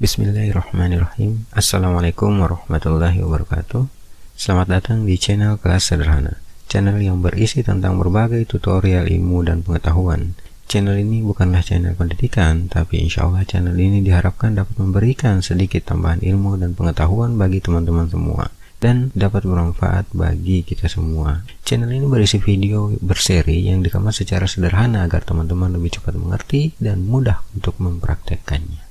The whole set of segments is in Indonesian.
Bismillahirrahmanirrahim. Assalamualaikum warahmatullahi wabarakatuh. Selamat datang di channel Kelas Sederhana, channel yang berisi tentang berbagai tutorial ilmu dan pengetahuan. Channel ini bukanlah channel pendidikan, tapi insya Allah channel ini diharapkan dapat memberikan sedikit tambahan ilmu dan pengetahuan bagi teman-teman semua, dan dapat bermanfaat bagi kita semua. Channel ini berisi video berseri yang dikemas secara sederhana agar teman-teman lebih cepat mengerti dan mudah untuk mempraktekkannya.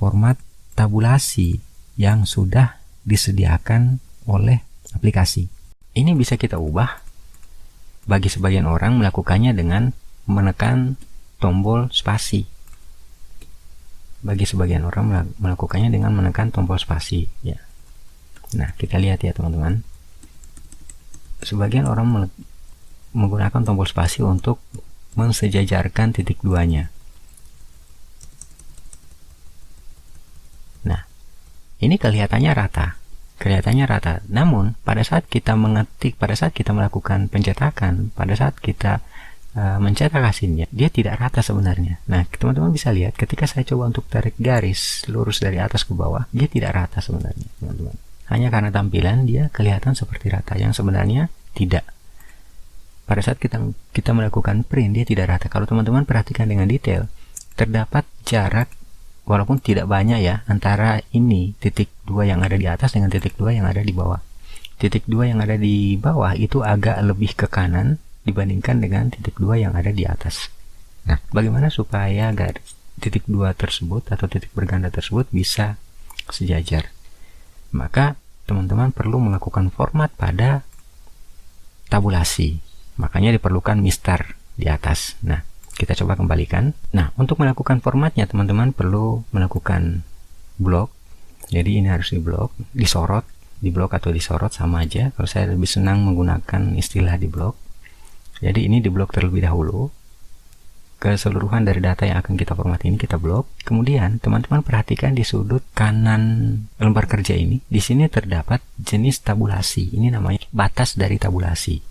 Format tabulasi yang sudah disediakan oleh aplikasi. Ini bisa kita ubah. Bagi sebagian orang melakukannya dengan menekan tombol spasi. Bagi sebagian orang melakukannya dengan menekan tombol spasi. Ya. Nah, kita lihat ya teman-teman. Sebagian orang menggunakan tombol spasi untuk mensejajarkan titik duanya. Ini kelihatannya rata, namun pada saat kita mengetik, pada saat kita melakukan pencetakan, pada saat kita mencetak hasilnya, dia tidak rata sebenarnya. Nah, teman-teman bisa lihat ketika saya coba untuk tarik garis lurus dari atas ke bawah, dia tidak rata sebenarnya, teman-teman. Hanya karena tampilan dia kelihatan seperti rata, yang sebenarnya tidak. Pada saat kita melakukan print, dia tidak rata. Kalau teman-teman perhatikan dengan detail, terdapat jarak walaupun tidak banyak ya antara ini titik 2 yang ada di atas dengan titik 2 yang ada di bawah. Titik 2 yang ada di bawah itu agak lebih ke kanan dibandingkan dengan titik 2 yang ada di atas. Nah, bagaimana supaya garis titik 2 tersebut atau titik berganda tersebut bisa sejajar? Maka teman-teman perlu melakukan format pada tabulasi. Makanya diperlukan mistar di atas. Nah, kita coba kembalikan. Nah, untuk melakukan formatnya teman-teman perlu melakukan blok. Jadi ini harus diblok, disorot, diblok atau disorot sama aja. Kalau saya lebih senang menggunakan istilah diblok. Jadi ini diblok terlebih dahulu. Keseluruhan dari data yang akan kita format ini kita blok. Kemudian teman-teman perhatikan di sudut kanan lembar kerja ini. Di sini terdapat jenis tabulasi. Ini namanya batas dari tabulasi.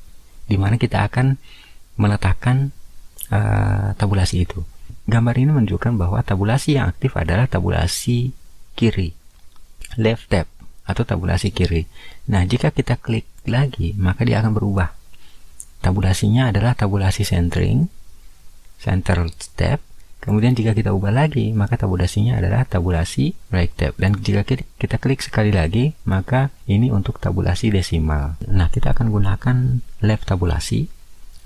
Di mana kita akan meletakkan tabulasi itu. Gambar ini menunjukkan bahwa tabulasi yang aktif adalah tabulasi kiri, left tab atau tabulasi kiri. Nah, jika kita klik lagi, maka dia akan berubah. Tabulasinya adalah tabulasi centering, center tab. Kemudian jika kita ubah lagi, maka tabulasinya adalah tabulasi right tab. Dan jika kita klik sekali lagi, maka ini untuk tabulasi desimal. Nah, kita akan gunakan left tabulasi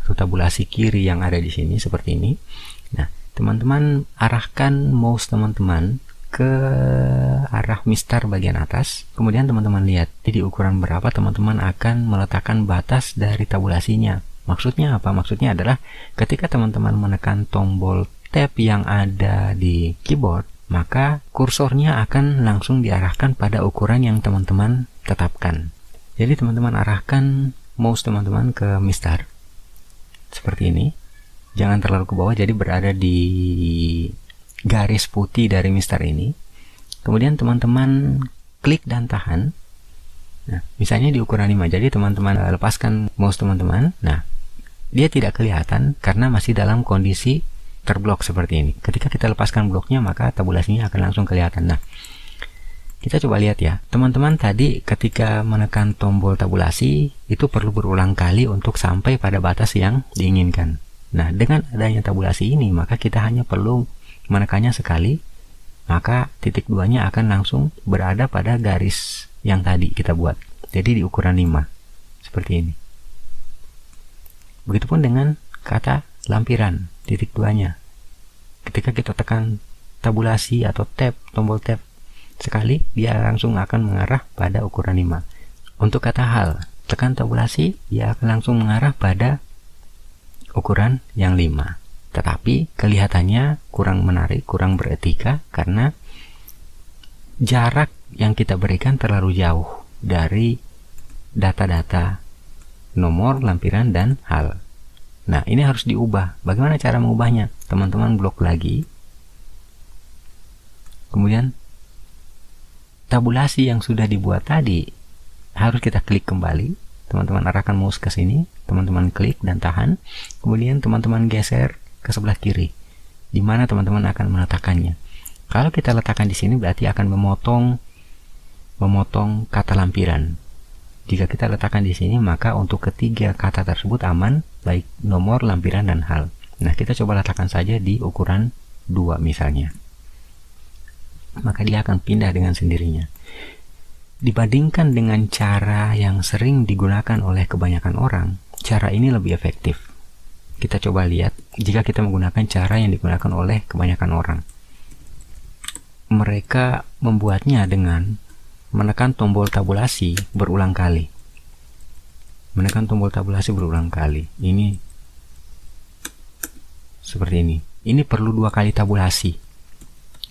atau tabulasi kiri yang ada di sini seperti ini. Nah, teman-teman arahkan mouse teman-teman ke arah mistar bagian atas. Kemudian teman-teman lihat di ukuran berapa teman-teman akan meletakkan batas dari tabulasinya. Maksudnya apa? Maksudnya adalah ketika teman-teman menekan tombol tab yang ada di keyboard, maka kursornya akan langsung diarahkan pada ukuran yang teman-teman tetapkan. Jadi teman-teman arahkan mouse teman-teman ke mistar seperti ini, jangan terlalu ke bawah, jadi berada di garis putih dari mistar ini. Kemudian teman-teman klik dan tahan. Nah, misalnya di ukuran 5, jadi teman-teman lepaskan mouse teman-teman. Nah, dia tidak kelihatan karena masih dalam kondisi terblok seperti ini. Ketika kita lepaskan bloknya, maka tabulasinya akan langsung kelihatan. Nah, kita coba lihat ya, teman-teman tadi ketika menekan tombol tabulasi itu perlu berulang kali untuk sampai pada batas yang diinginkan. Nah, dengan adanya tabulasi ini, maka kita hanya perlu menekannya sekali, maka titik 2-nya akan langsung berada pada garis yang tadi kita buat. Jadi di ukuran 5, seperti ini. Begitupun dengan kata lampiran, titik 2-nya. Ketika kita tekan tabulasi atau tab, tombol tab sekali, dia langsung akan mengarah pada ukuran 5. Untuk kata hal, tekan tabulasi, dia akan langsung mengarah pada ukuran yang 5. Tetapi kelihatannya kurang menarik, kurang beretika karena jarak yang kita berikan terlalu jauh dari data-data nomor, lampiran, dan hal. Nah, ini harus diubah. Bagaimana cara mengubahnya? Teman-teman blok lagi. Kemudian tabulasi yang sudah dibuat tadi harus kita klik kembali. teman-teman arahkan mouse ke sini, teman-teman klik dan tahan, kemudian teman-teman geser ke sebelah kiri, di mana teman-teman akan meletakkannya. Kalau kita letakkan di sini berarti akan memotong kata lampiran. Jika kita letakkan di sini, maka untuk ketiga kata tersebut aman, baik nomor, lampiran, dan hal. Nah, kita coba letakkan saja di ukuran 2 misalnya. Maka dia akan pindah dengan sendirinya. Dibandingkan dengan cara yang sering digunakan oleh kebanyakan orang, cara ini lebih efektif. Kita coba lihat jika kita menggunakan cara yang digunakan oleh kebanyakan orang. Mereka membuatnya dengan menekan tombol tabulasi berulang kali. Menekan tombol tabulasi berulang kali. Ini seperti ini. Ini perlu 2 kali tabulasi.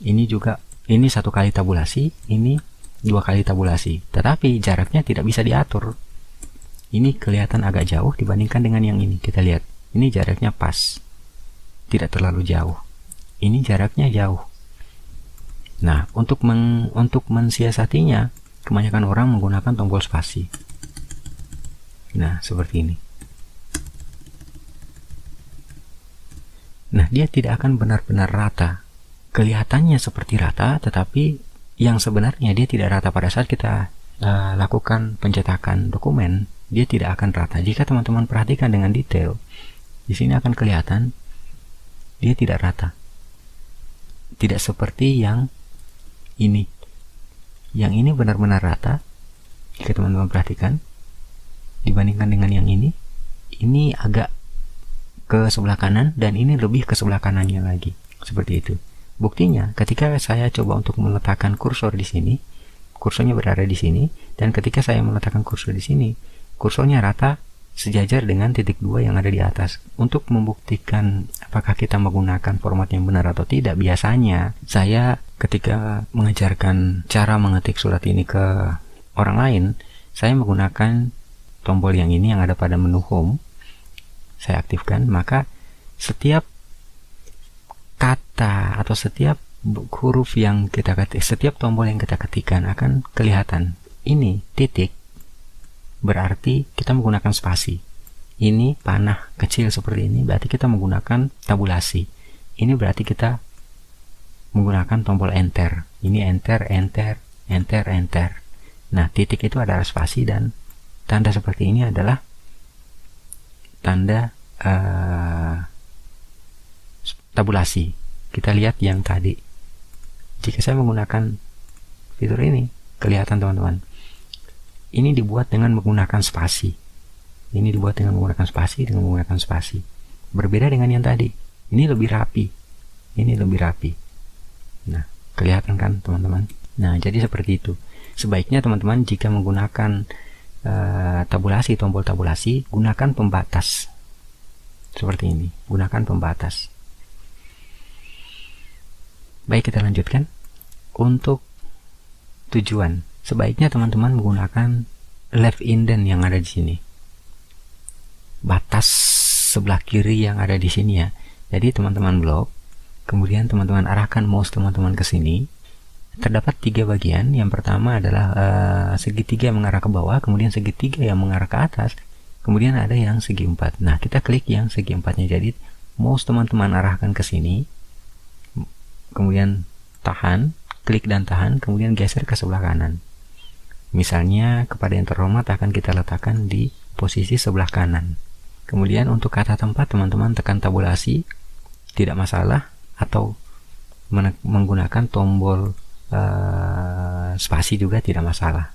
Ini 1 kali tabulasi, ini 2 kali tabulasi. Tetapi jaraknya tidak bisa diatur. Ini kelihatan agak jauh dibandingkan dengan yang ini. Kita lihat. Ini jaraknya pas. Tidak terlalu jauh. Ini jaraknya jauh. Nah, untuk mensiasatinya, kebanyakan orang menggunakan tombol spasi. Nah, seperti ini. Nah, dia tidak akan benar-benar rata. Kelihatannya seperti rata, tetapi yang sebenarnya dia tidak rata pada saat kita lakukan pencetakan dokumen. Dia tidak akan rata. Jika teman-teman perhatikan dengan detail, di sini akan kelihatan dia tidak rata. Tidak seperti yang ini. Yang ini benar-benar rata. Jika teman-teman perhatikan, dibandingkan dengan yang ini agak ke sebelah kanan dan ini lebih ke sebelah kanannya lagi. Seperti itu. Buktinya, ketika saya coba untuk meletakkan kursor di sini, kursornya berada di sini, dan ketika saya meletakkan kursor di sini, kursornya rata sejajar dengan titik 2 yang ada di atas. Untuk membuktikan apakah kita menggunakan format yang benar atau tidak, biasanya saya ketika mengajarkan cara mengetik surat ini ke orang lain, saya menggunakan tombol yang ini yang ada pada menu home. Saya aktifkan, maka setiap kata atau setiap huruf yang kita ketik, setiap tombol yang kita ketikkan akan kelihatan. Ini titik berarti kita menggunakan spasi. Ini panah kecil seperti ini berarti kita menggunakan tabulasi. Ini berarti kita menggunakan tombol enter. Ini enter, enter, enter, enter. Nah, titik itu adalah spasi dan tanda seperti ini adalah tanda tabulasi. Kita lihat yang tadi. Jika saya menggunakan fitur ini, kelihatan teman-teman. Ini dibuat dengan menggunakan spasi. Ini dibuat dengan menggunakan spasi, dengan menggunakan spasi. Berbeda dengan yang tadi. Ini lebih rapi. Ini lebih rapi. Nah, kelihatan kan teman-teman? Nah, jadi seperti itu. Sebaiknya teman-teman jika menggunakan tabulasi, tombol tabulasi, gunakan pembatas. Seperti ini. Gunakan pembatas. Baik, kita lanjutkan. Untuk tujuan, sebaiknya teman-teman menggunakan left indent yang ada di sini. Batas sebelah kiri yang ada di sini ya. Jadi teman-teman blok, kemudian teman-teman arahkan mouse teman-teman ke sini. Terdapat 3 bagian. Yang pertama adalah segitiga yang mengarah ke bawah, kemudian segitiga yang mengarah ke atas, kemudian ada yang segi 4. Nah, kita klik yang segi 4-nya. Jadi mouse teman-teman arahkan ke sini, kemudian tahan, klik dan tahan, kemudian geser ke sebelah kanan. Misalnya kepada yang terhormat akan kita letakkan di posisi sebelah kanan. Kemudian untuk kata tempat teman-teman tekan tabulasi, tidak masalah, atau menggunakan tombol spasi juga tidak masalah.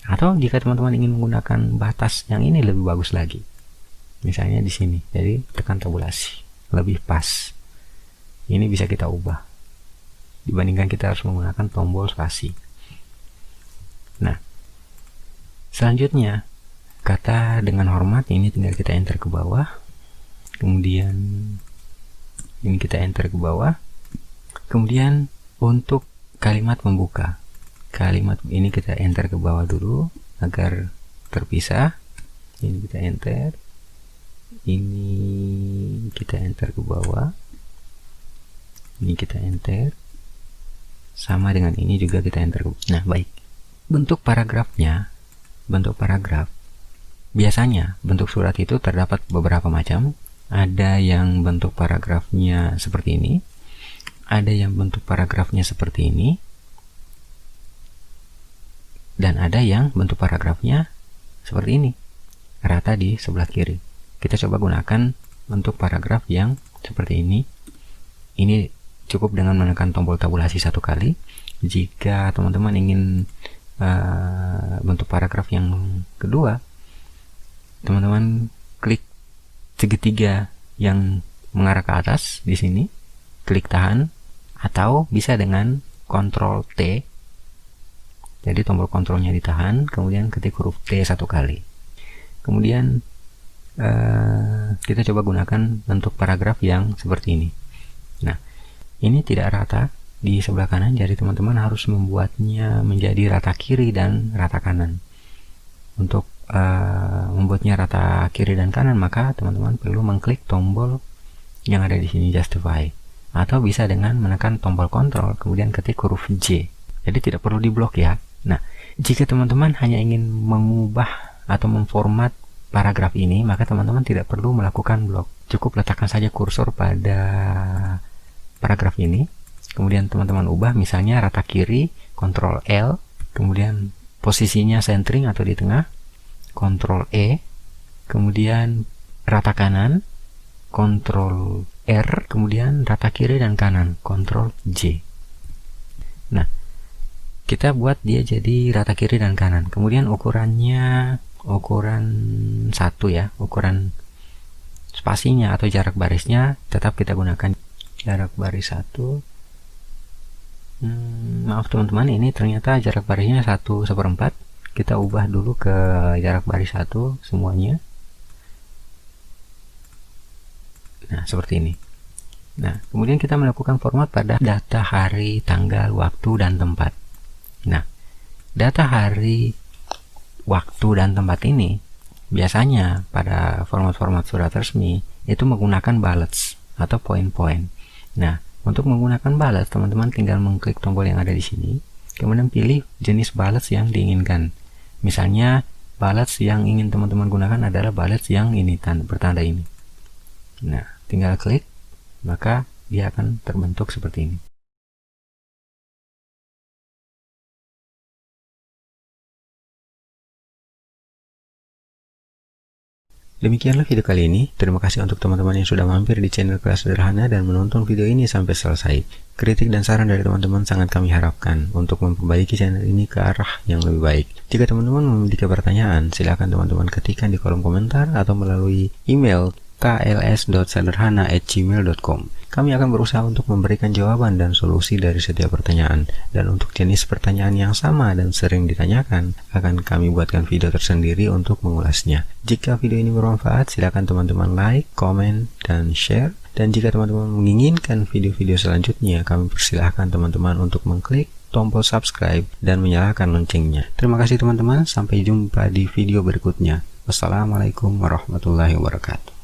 Atau jika teman-teman ingin menggunakan batas yang ini lebih bagus lagi. Misalnya di sini. Jadi tekan tabulasi, lebih pas. Ini bisa kita ubah dibandingkan kita harus menggunakan tombol spasi. Nah, selanjutnya kata dengan hormat ini tinggal kita enter ke bawah, kemudian ini kita enter ke bawah, kemudian untuk kalimat pembuka, kalimat ini kita enter ke bawah dulu agar terpisah. Ini kita enter, ini kita enter ke bawah, ini kita enter, sama dengan ini juga kita enter ke bawah. Nah, baik. Bentuk paragrafnya, bentuk paragraf Biasanya bentuk surat itu terdapat beberapa macam. Ada yang bentuk paragrafnya seperti ini, ada yang bentuk paragrafnya seperti ini, dan ada yang bentuk paragrafnya seperti ini, rata di sebelah kiri. Kita coba gunakan bentuk paragraf yang seperti ini. Ini cukup dengan menekan tombol tabulasi satu kali. Jika teman-teman ingin bentuk paragraf yang kedua, teman-teman klik segitiga yang mengarah ke atas di sini, klik tahan, atau bisa dengan Ctrl T. Jadi tombol kontrolnya ditahan, kemudian ketik huruf T satu kali. Kemudian kita coba gunakan bentuk paragraf yang seperti ini. Nah, ini tidak rata di sebelah kanan, jadi teman-teman harus membuatnya menjadi rata kiri dan rata kanan. Untuk membuatnya rata kiri dan kanan, maka teman-teman perlu mengklik tombol yang ada di sini, justify, atau bisa dengan menekan tombol kontrol kemudian ketik huruf J. Jadi tidak perlu diblok ya. Nah, jika teman-teman hanya ingin mengubah atau memformat paragraf ini, maka teman-teman tidak perlu melakukan blok. Cukup letakkan saja kursor pada paragraf ini, kemudian teman-teman ubah misalnya rata kiri, Ctrl L, kemudian posisinya centering atau di tengah, Ctrl E, kemudian rata kanan, Ctrl R, kemudian rata kiri dan kanan, Ctrl J. Nah, kita buat dia jadi rata kiri dan kanan. Kemudian ukurannya ukuran 1 ya, ukuran spasinya atau jarak barisnya tetap kita gunakan jarak baris 1. Maaf teman-teman, ini ternyata jarak barisnya 1/4. Kita ubah dulu ke jarak baris 1 semuanya. Nah, seperti ini. Nah, kemudian kita melakukan format pada data, hari, tanggal, waktu, dan tempat. Nah, data, hari, waktu, dan tempat ini biasanya pada format-format surat resmi itu menggunakan bullets atau poin-poin. Nah, untuk menggunakan bullets, teman-teman tinggal mengklik tombol yang ada di sini, kemudian pilih jenis bullets yang diinginkan. Misalnya bullets yang ingin teman-teman gunakan adalah bullets yang ini bertanda ini. Nah, tinggal klik, maka dia akan terbentuk seperti ini. Demikianlah video kali ini. Terima kasih untuk teman-teman yang sudah mampir di channel Kelas Sederhana dan menonton video ini sampai selesai. Kritik dan saran dari teman-teman sangat kami harapkan untuk memperbaiki channel ini ke arah yang lebih baik. Jika teman-teman memiliki pertanyaan, silakan teman-teman ketikkan di kolom komentar atau melalui email kls.sederhana@gmail.com. Kami akan berusaha untuk memberikan jawaban dan solusi dari setiap pertanyaan. Dan untuk jenis pertanyaan yang sama dan sering ditanyakan, akan kami buatkan video tersendiri untuk mengulasnya. Jika video ini bermanfaat, silakan teman-teman like, komen, dan share. Dan jika teman-teman menginginkan video-video selanjutnya, kami persilahkan teman-teman untuk mengklik tombol subscribe dan menyalakan loncengnya. Terima kasih teman-teman, sampai jumpa di video berikutnya. Wassalamualaikum warahmatullahi wabarakatuh.